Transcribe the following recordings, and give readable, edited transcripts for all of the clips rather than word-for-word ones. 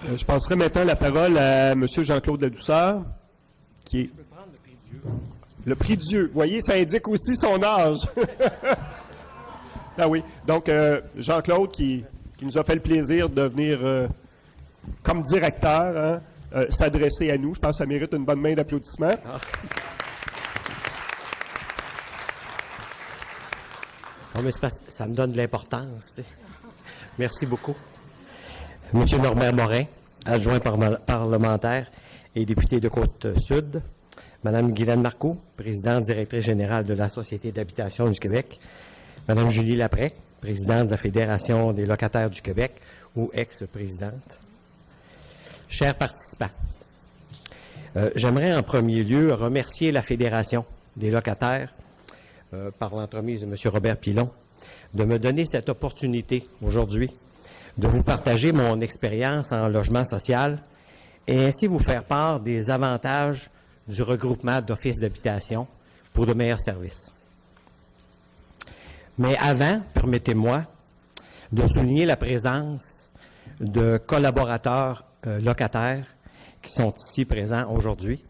Je passerai maintenant la parole à M. Jean-Claude Ladouceur, qui est... Je peux prendre le prix Dieu. Le prix Dieu. Vous voyez, ça indique aussi son âge. Ah oui. Donc, Jean-Claude, qui nous a fait le plaisir de venir comme directeur, s'adresser à nous. Je pense que ça mérite une bonne main d'applaudissements. Ah. Non, mais ça me donne de l'importance. Merci beaucoup. Monsieur Norbert Morin, adjoint parlementaire et député de Côte-Sud. Madame Guylaine Marcoux, présidente directrice générale de la Société d'habitation du Québec. Madame Julie Laprès, présidente de la Fédération des locataires du Québec ou ex-présidente. Chers participants, j'aimerais en premier lieu remercier la Fédération des locataires par l'entremise de M. Robert Pilon de me donner cette opportunité aujourd'hui de vous partager mon expérience en logement social et ainsi vous faire part des avantages du regroupement d'offices d'habitation pour de meilleurs services. Mais avant, permettez-moi de souligner la présence de collaborateurs locataires qui sont ici présents aujourd'hui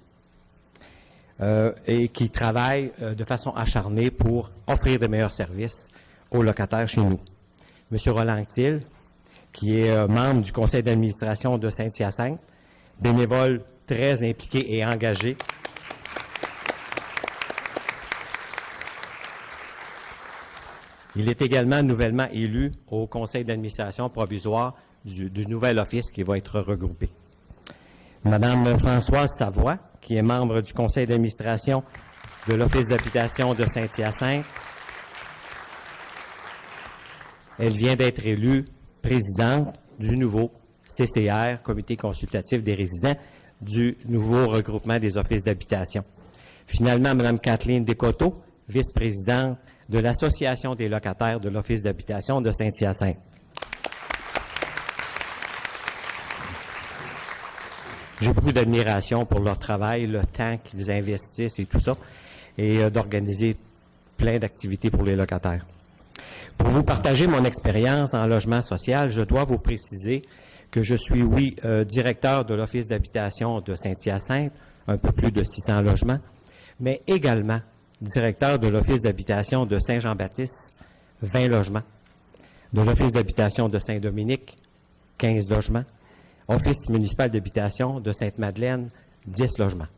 et qui travaillent de façon acharnée pour offrir de meilleurs services aux locataires chez nous. Monsieur Roland Thiel, qui est membre du conseil d'administration de Saint-Hyacinthe, bénévole très impliqué et engagé. Il est également nouvellement élu au conseil d'administration provisoire du nouvel office qui va être regroupé. Madame Françoise Savoie, qui est membre du conseil d'administration de l'Office d'habitation de Saint-Hyacinthe. Elle vient d'être élue présidente du nouveau CCR, Comité consultatif des résidents, du nouveau regroupement des offices d'habitation. Finalement, Mme Kathleen Descoteaux, vice-présidente de l'Association des locataires de l'Office d'habitation de Saint-Hyacinthe. J'ai beaucoup d'admiration pour leur travail, le temps qu'ils investissent et tout ça, et d'organiser plein d'activités pour les locataires. Pour vous partager mon expérience en logement social, je dois vous préciser que je suis, oui, directeur de l'Office d'habitation de Saint-Hyacinthe, un peu plus de 600 logements, mais également directeur de l'Office d'habitation de Saint-Jean-Baptiste, 20 logements, de l'Office d'habitation de Saint-Dominique, 15 logements, Office municipal d'habitation de Sainte-Madeleine, 10 logements.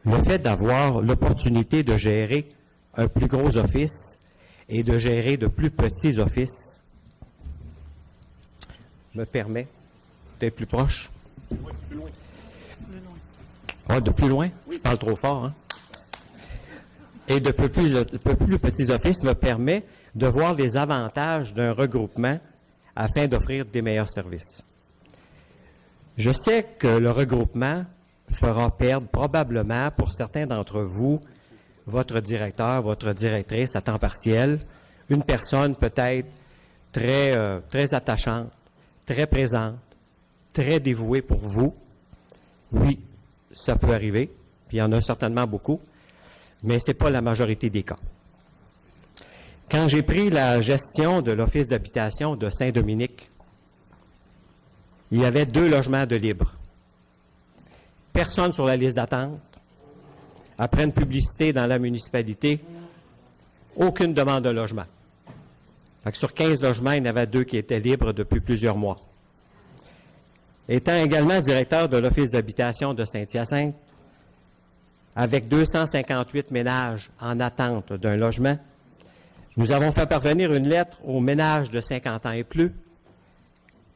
Le fait d'avoir l'opportunité de gérer un plus gros office et de gérer de plus petits offices me permet d'être plus proche. Oui, plus loin. Ah, de plus loin? Je parle trop fort, hein? Et de plus petits offices me permet de voir les avantages d'un regroupement afin d'offrir des meilleurs services. Je sais que le regroupement fera perdre probablement pour certains d'entre vous votre directeur, votre directrice à temps partiel, une personne peut-être très attachante, très présente, très dévouée pour vous. Oui, ça peut arriver, puis il y en a certainement beaucoup, mais ce n'est pas la majorité des cas. Quand j'ai pris la gestion de l'Office d'habitation de Saint-Dominique, il y avait 2 logements de libre. Personne sur la liste d'attente. Après une publicité dans la municipalité, aucune demande de logement. Fait que sur 15 logements, il y en avait 2 qui étaient libres depuis plusieurs mois. Étant également directeur de l'Office d'habitation de Saint-Hyacinthe, avec 258 ménages en attente d'un logement, nous avons fait parvenir une lettre aux ménages de 50 ans et plus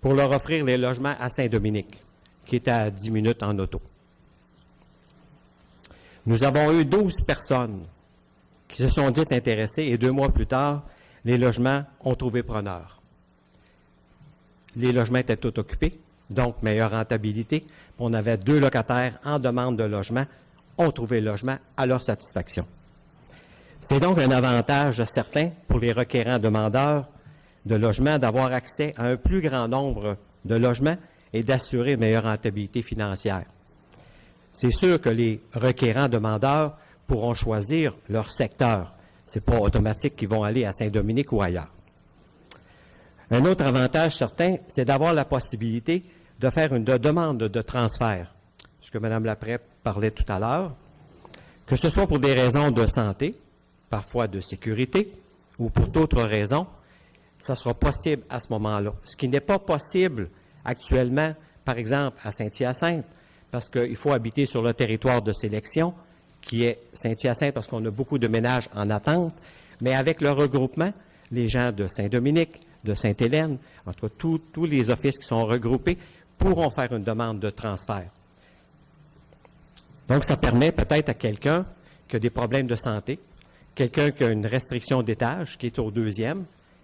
pour leur offrir les logements à Saint-Dominique, qui est à 10 minutes en auto. Nous avons eu 12 personnes qui se sont dites intéressées et 2 mois plus tard, les logements ont trouvé preneur. Les logements étaient tous occupés, donc meilleure rentabilité. On avait 2 locataires en demande de logement, ont trouvé le logement à leur satisfaction. C'est donc un avantage certain pour les requérants demandeurs de logement d'avoir accès à un plus grand nombre de logements et d'assurer une meilleure rentabilité financière. C'est sûr que les requérants demandeurs pourront choisir leur secteur. Ce n'est pas automatique qu'ils vont aller à Saint-Dominique ou ailleurs. Un autre avantage certain, c'est d'avoir la possibilité de faire une demande de transfert, ce que Mme Laprée parlait tout à l'heure, que ce soit pour des raisons de santé, parfois de sécurité, ou pour d'autres raisons, ça sera possible à ce moment-là. Ce qui n'est pas possible actuellement, par exemple, à Saint-Hyacinthe, parce qu'il faut habiter sur le territoire de sélection, qui est Saint-Hyacinthe, parce qu'on a beaucoup de ménages en attente, mais avec le regroupement, les gens de Saint-Dominique, de Sainte-Hélène, en tout cas tous les offices qui sont regroupés, pourront faire une demande de transfert. Donc, ça permet peut-être à quelqu'un qui a des problèmes de santé, quelqu'un qui a une restriction d'étage, qui est au 2e,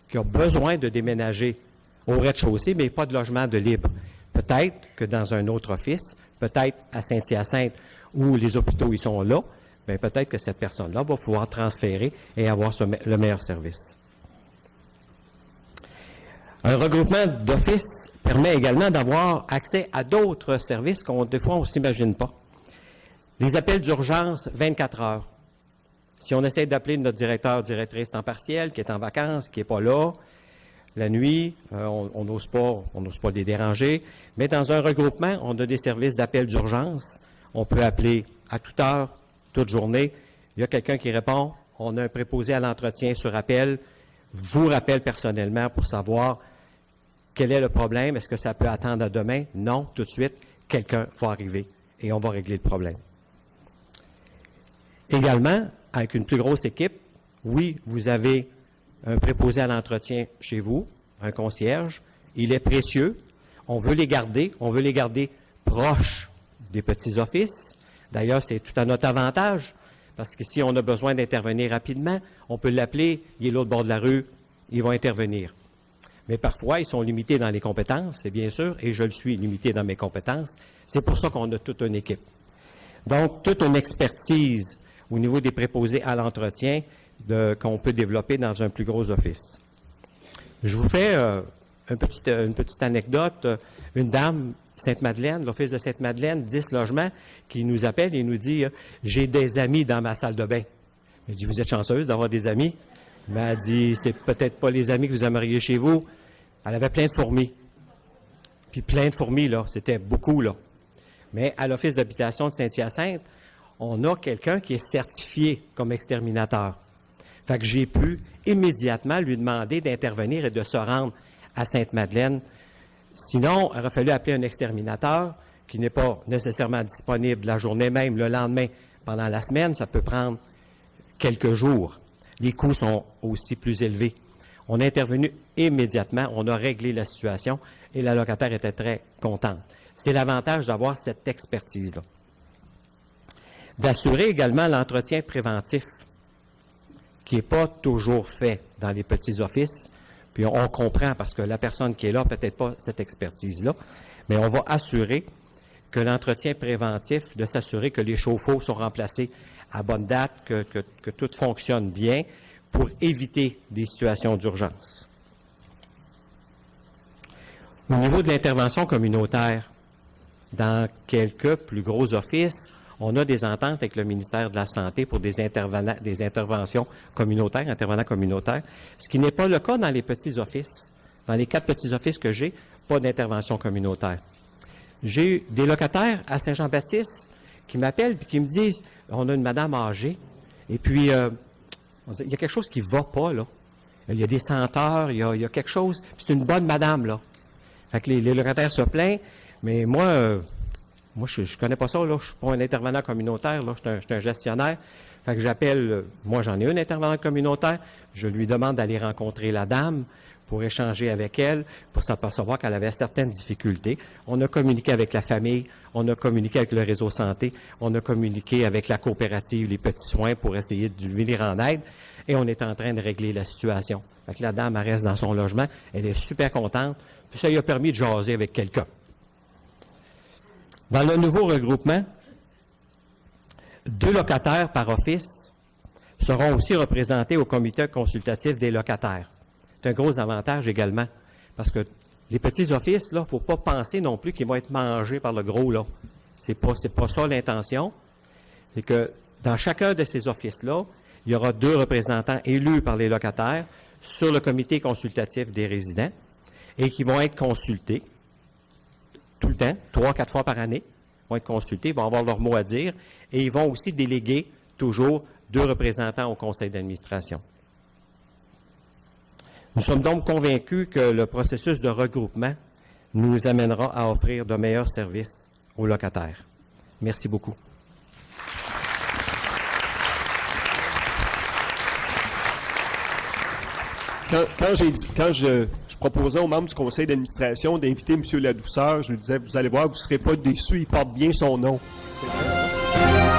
qui a besoin de déménager au rez-de-chaussée, mais pas de logement de libre. Peut-être que dans un autre office, peut-être à Saint-Hyacinthe, où les hôpitaux ils sont là, bien peut-être que cette personne-là va pouvoir transférer et avoir le meilleur service. Un regroupement d'offices permet également d'avoir accès à d'autres services qu'on, des fois, on ne s'imagine pas. Les appels d'urgence 24 heures. Si on essaie d'appeler notre directeur, directrice temps partiel, qui est en vacances, qui n'est pas là, la nuit, on n'ose pas les déranger. Mais dans un regroupement, on a des services d'appel d'urgence. On peut appeler à toute heure, toute journée. Il y a quelqu'un qui répond. On a un préposé à l'entretien sur appel, vous rappelle personnellement pour savoir quel est le problème. Est-ce que ça peut attendre à demain? Non, tout de suite, quelqu'un va arriver et on va régler le problème. Également, avec une plus grosse équipe, oui, vous avez un préposé à l'entretien chez vous, un concierge. Il est précieux. On veut les garder proches des petits offices. D'ailleurs, c'est tout à notre avantage, parce que si on a besoin d'intervenir rapidement, on peut l'appeler, il est l'autre bord de la rue, il va intervenir. Mais parfois, ils sont limités dans les compétences, c'est bien sûr, et je le suis limité dans mes compétences. C'est pour ça qu'on a toute une équipe. Donc, toute une expertise au niveau des préposés à l'entretien qu'on peut développer dans un plus gros office. Je vous fais une petite anecdote. Une dame, Sainte-Madeleine, l'office de Sainte-Madeleine, 10 logements, qui nous appelle et nous dit « J'ai des amis dans ma salle de bain. » Je dis « Vous êtes chanceuse d'avoir des amis? » Mais elle dit « C'est peut-être pas les amis que vous aimeriez chez vous. » Elle avait plein de fourmis. Puis plein de fourmis, là. C'était beaucoup, là. Mais à l'office d'habitation de Saint-Hyacinthe, on a quelqu'un qui est certifié comme exterminateur. Fait que j'ai pu immédiatement lui demander d'intervenir et de se rendre à Sainte-Madeleine. Sinon, il aurait fallu appeler un exterminateur qui n'est pas nécessairement disponible la journée même, le lendemain, pendant la semaine. Ça peut prendre quelques jours. Les coûts sont aussi plus élevés. On a intervenu immédiatement, on a réglé la situation et la locataire était très contente. C'est l'avantage d'avoir cette expertise-là. D'assurer également l'entretien préventif, qui n'est pas toujours fait dans les petits offices. Puis on comprend parce que la personne qui est là n'a peut-être pas cette expertise-là, mais on va assurer que l'entretien préventif, de s'assurer que les chauffe-eau sont remplacés à bonne date, que tout fonctionne bien pour éviter des situations d'urgence. Au niveau de l'intervention communautaire, dans quelques plus gros offices, on a des ententes avec le ministère de la Santé pour des interventions communautaires, intervenants communautaires, ce qui n'est pas le cas dans les petits offices. Dans les 4 petits offices que j'ai, pas d'intervention communautaire. J'ai eu des locataires à Saint-Jean-Baptiste qui m'appellent et qui me disent « On a une madame âgée, et puis on dit, il y a quelque chose qui ne va pas, là. Il y a des senteurs, il y a quelque chose, c'est une bonne madame, là. » Fait que les locataires se plaignent, mais moi, je ne connais pas ça, là. Je ne suis pas un intervenant communautaire, là. Je suis un gestionnaire. Fait que j'appelle, moi j'en ai un intervenant communautaire, je lui demande d'aller rencontrer la dame pour échanger avec elle, pour s'apercevoir qu'elle avait certaines difficultés. On a communiqué avec la famille, on a communiqué avec le réseau santé, on a communiqué avec la coopérative, les petits soins pour essayer de lui venir en aide, et on est en train de régler la situation. Fait que la dame, elle reste dans son logement, elle est super contente, puis ça lui a permis de jaser avec quelqu'un. Dans le nouveau regroupement, 2 locataires par office seront aussi représentés au comité consultatif des locataires. C'est un gros avantage également, parce que les petits offices, là, il ne faut pas penser non plus qu'ils vont être mangés par le gros, là. C'est pas ça l'intention. C'est que dans chacun de ces offices-là, il y aura 2 représentants élus par les locataires sur le comité consultatif des résidents et qui vont être consultés tout le temps, 3-4 fois par année. Ils vont être consultés, ils vont avoir leur mot à dire, et ils vont aussi déléguer toujours 2 représentants au conseil d'administration. Nous sommes donc convaincus que le processus de regroupement nous amènera à offrir de meilleurs services aux locataires. Merci beaucoup. Quand je proposais aux membres du conseil d'administration d'inviter M. Ladouceur, je lui disais, vous allez voir, vous ne serez pas déçus, il porte bien son nom. C'est vrai, hein?